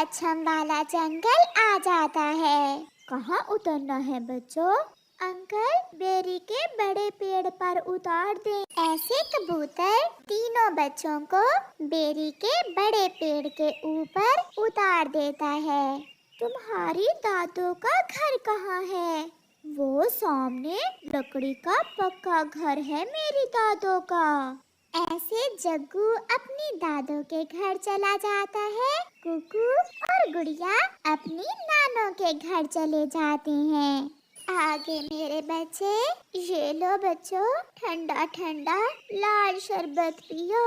पच्छम वाला जंगल आ जाता है। कहाँ उतरना है बच्चों? अंकल, बेरी के बड़े पेड़ पर उतार दें। ऐसे कबूतर तीनों बच्चों को बेरी के बड़े पेड़ के ऊपर उतार देता है। तुम्हारी दादू का घर कहाँ है? वो सामने लकड़ी का पक्का घर है मेरी दादू का। ऐसे जग्गू अपनी दादू के घर चला जाता है। कुकू और गुड़िया अपनी नानों के घर चले जाते हैं। आगे मेरे बच्चे, ये लो बच्चों, ठंडा ठंडा लाल शरबत पियो।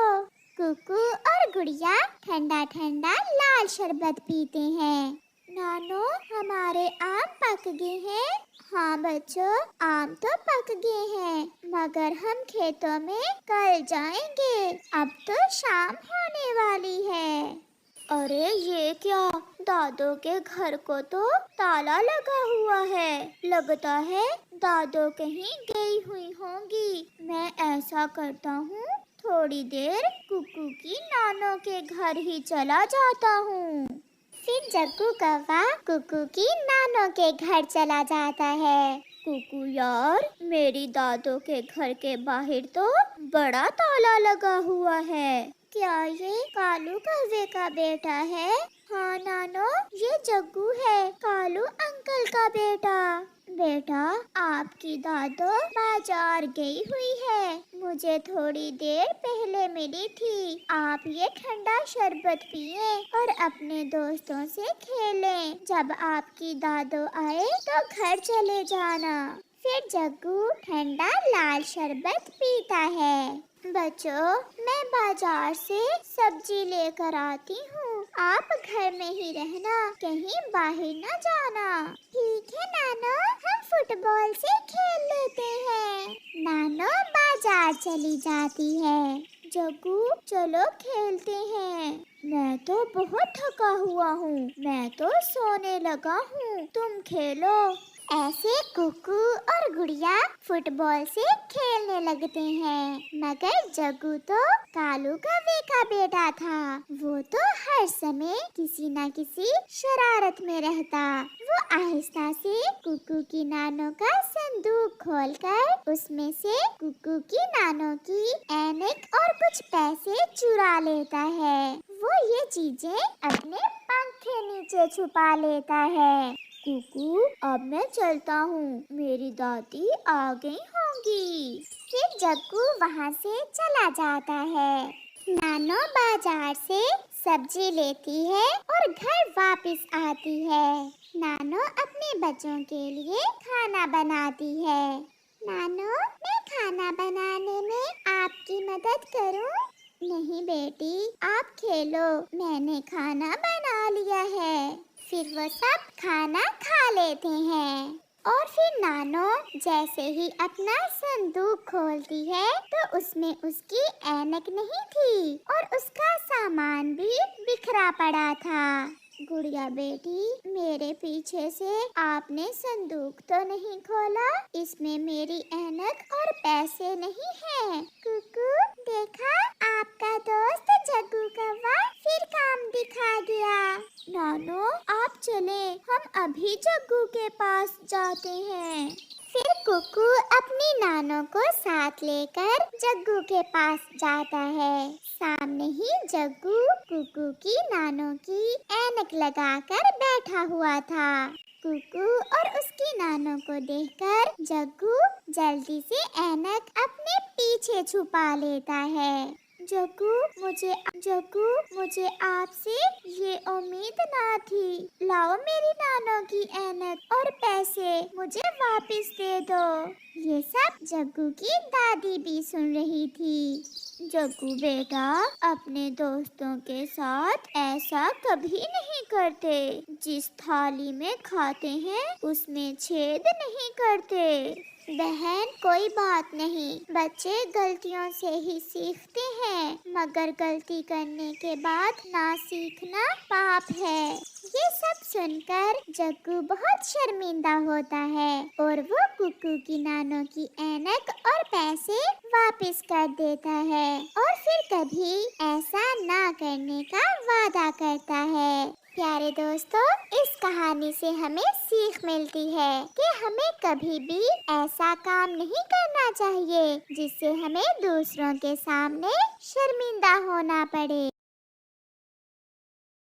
कुकू और गुड़िया ठंडा ठंडा लाल शरबत पीते हैं। नानो, हमारे आम पक गए हैं। हाँ बच्चों, आम तो पक गए हैं, मगर हम खेतों में कल जाएंगे। अब तो शाम होने वाली है। अरे ये क्या, दादू के घर को तो ताला लगा हुआ है। लगता है दादू कहीं गई हुई होंगी। मैं ऐसा करता हूँ, थोड़ी देर कुकू की नानों के घर ही चला जाता हूँ। फिर जग्गू कौवा कुकू की नानों के घर चला जाता है। कुकू यार, मेरी दादू के घर के बाहर तो बड़ा ताला लगा हुआ है। क्या ये कालू कौवे का बेटा है? हाँ नानो, ये जग्गू है, कालू अंकल का बेटा। बेटा, आपकी दादू बाजार गई हुई है, मुझे थोड़ी देर पहले मिली थी। आप ये ठंडा शरबत पिए और अपने दोस्तों से खेलें। जब आपकी दादू आए तो घर चले जाना। फिर जग्गू ठंडा लाल शरबत पीता है। बच्चों, मैं बाजार से सब्जी लेकर आती हूँ, आप घर में ही रहना, कहीं बाहर न जाना। ठीक है नानो, हम फुटबॉल से खेल लेते हैं। नानो बाजार चली जाती है। जग्गू, चलो खेलते हैं। मैं तो बहुत थका हुआ हूँ, मैं तो सोने लगा हूँ, तुम खेलो। ऐसे कुकू और गुड़िया फुटबॉल से खेलने लगते हैं, मगर जग्गू तो कालू कौवे का बेटा था। वो तो हर समय किसी न किसी शरारत में रहता। वो आहिस्ता से कुकू की नानों का संदूक खोलकर उसमें से कुकू की नानों की ऐनक और कुछ पैसे चुरा लेता है। वो ये चीजें अपने पंख के नीचे छुपा लेता है। कुकू, अब मैं चलता हूँ, मेरी दादी आ गई होंगी। फिर जग्गू वहाँ से चला जाता है। नानो बाजार से सब्जी लेती है और घर वापस आती है। नानो अपने बच्चों के लिए खाना बनाती है। नानो, मैं खाना बनाने में आपकी मदद करूँ? नहीं बेटी, आप खेलो, मैंने खाना बना लिया है। फिर वो सब खाना खा लेते हैं। और फिर नानो जैसे ही अपना संदूक खोलती है तो उसमें उसकी ऐनक नहीं थी और उसका सामान भी बिखरा पड़ा था। गुड़िया बेटी, मेरे पीछे से आपने संदूक तो नहीं खोला? इसमें मेरी ऐनक और पैसे नहीं हैं। कुकू, देखा, आपका दोस्त जग्गू कौवा फिर काम दिखा गया। नानो, आप चले, हम अभी जग्गू के पास जाते हैं। फिर कुकू अपनी नानों को साथ लेकर जग्गू के पास जाता है। सामने ही जग्गू कुकू की नानों की ऐनक लगाकर बैठा हुआ था। कुकू और उसकी नानों को देखकर जग्गू जल्दी से ऐनक अपने पीछे छुपा लेता है। जग्गू, मुझे आपसे ये उम्मीद ना थी। लाओ मेरी नानों की ऐनक और पैसे मुझे वापस दे दो। ये सब जग्गू की दादी भी सुन रही थी। जग्गू बेटा, अपने दोस्तों के साथ ऐसा कभी नहीं करते। जिस थाली में खाते हैं उसमें छेद नहीं करते। बहन, कोई बात नहीं, बच्चे गलतियों से ही सीखते हैं, मगर गलती करने के बाद ना सीखना पाप है। ये सब सुनकर जग्गू बहुत शर्मिंदा होता है और वो कुकू की नानों की ऐनक और पैसे वापस कर देता है और फिर कभी ऐसा ना करने का वादा करता है। प्यारे दोस्तों, इस कहानी से हमें सीख मिलती है कि हमें कभी भी ऐसा काम नहीं करना चाहिए जिससे हमें दूसरों के सामने शर्मिंदा होना पड़े।